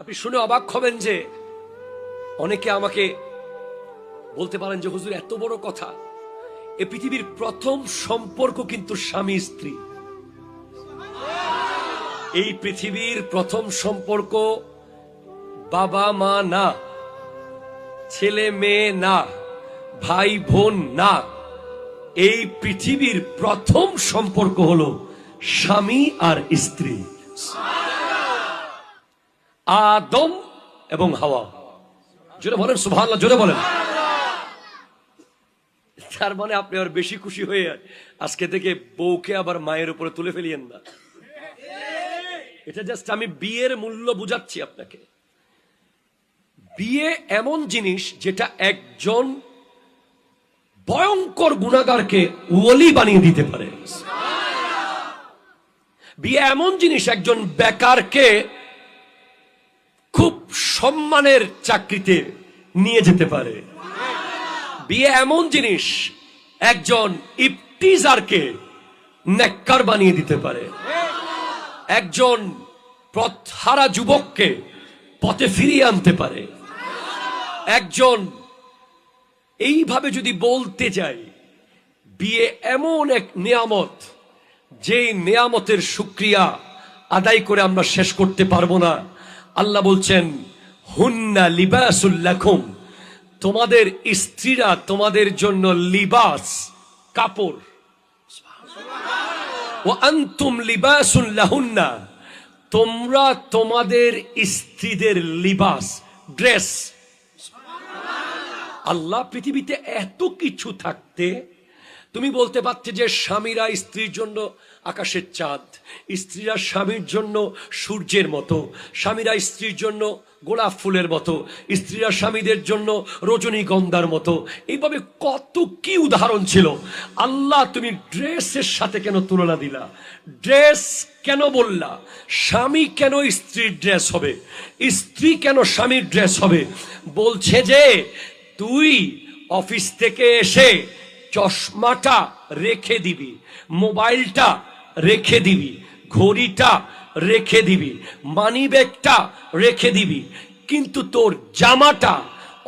আপনি শুনে অবাক হবেন যে অনেকে আমাকে বলতে পারেন যে হুজুর এত বড় কথা, এ পৃথিবীর প্রথম সম্পর্ক কিন্তু স্বামী স্ত্রী। এই পৃথিবীর প্রথম সম্পর্ক বাবা মা না, ছেলে মেয়ে না, ভাই বোন না। এই পৃথিবীর প্রথম সম্পর্ক হলো স্বামী আর স্ত্রী, আদম এবং হাওয়া। জোরে বলেন সুবহানাল্লাহ, জোরে বলেন। তার মানে আপনি আর বেশি খুশি হয়ে আজকে থেকে বউকে আবার মায়ের উপরে তুলে ফেলিয়েন না। এটা জাস্ট আমি বিয়ের মূল্য বুঝাচ্ছি আপনাকে। বিয়ে এমন জিনিস যেটা একজন ভয়ঙ্কর গুনাহগারকে ওলি বানিয়ে দিতে পারে। বিয়ে এমন জিনিস একজন বেকারকে খুব সম্মানের চাকরিতে নিয়ে যেতে পারে। বিয়ে এমন জিনিস একজন ইফতিজারকে নেককার বানিয়ে দিতে পারে। একজন পথহারা যুবককে পথে ফিরিয়ে আনতে পারে। একজন এইভাবে যদি বলতে যাই, বিয়ে এমন এক নিয়ামত, যেই নিয়ামতের শুকরিয়া আদায় করে আমরা শেষ করতে পারবো না। আল্লাহ বলছেন হুন্না লিবাসুল লাকুম, তোমাদের স্ত্রীরা তোমাদের জন্য লিবাস, কাপড়। ওয়া আনতুম লিবাসুল লাহুন্না, তোমরা তোমাদের স্ত্রীদের লিবাস, ড্রেস। আল্লাহ পৃথিবীতে এত কিছু থাকতে তুমি বলতে পারতে যে স্বামীরা স্ত্রীর জন্য আকাশের চাঁদ, স্ত্রীরা স্বামীর জন্য সূর্যের মতো, স্বামীরা স্ত্রীর জন্য গোলাপ ফুলের মতো, স্ত্রীরা স্বামীদের জন্য রজনীগন্ধার মতো। এইভাবে কত কি উদাহরণ ছিল। আল্লাহ তুমি ড্রেসের সাথে কেন তুলনা দিলা? ড্রেস কেন বললা? স্বামী কেন স্ত্রীর ড্রেস হবে? স্ত্রী কেন স্বামীর ড্রেস হবে? বলছে যে তুই অফিস থেকে এসে চশমাটা রেখে দিবি, মোবাইলটা রেখে দিবি, ঘড়িটা রেখে দিবি, মানি ব্যাগটা রেখে দিবি, কিন্তু তোর জামাটা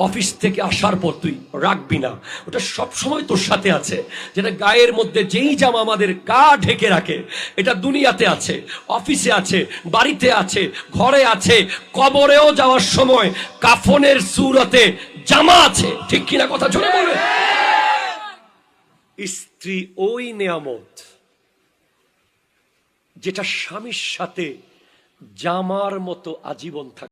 অফিস থেকে আসার পর তুই রাখবি না। ওটা সবসময় তোর সাথে আছে। যেটা গায়ের মধ্যে যেই জামা আমাদের গা ঢেকে রাখে, এটা দুনিয়াতে আছে, অফিসে আছে, বাড়িতে আছে, ঘরে আছে, কবরেও যাওয়ার সময় কাফনের সুরতে জামা আছে। ঠিক কিনা কথা জোরে বলবে। স্ত্রী ওই নিয়ামত যেটা স্বামীর সাথে জামার মতো আজীবন থাকে।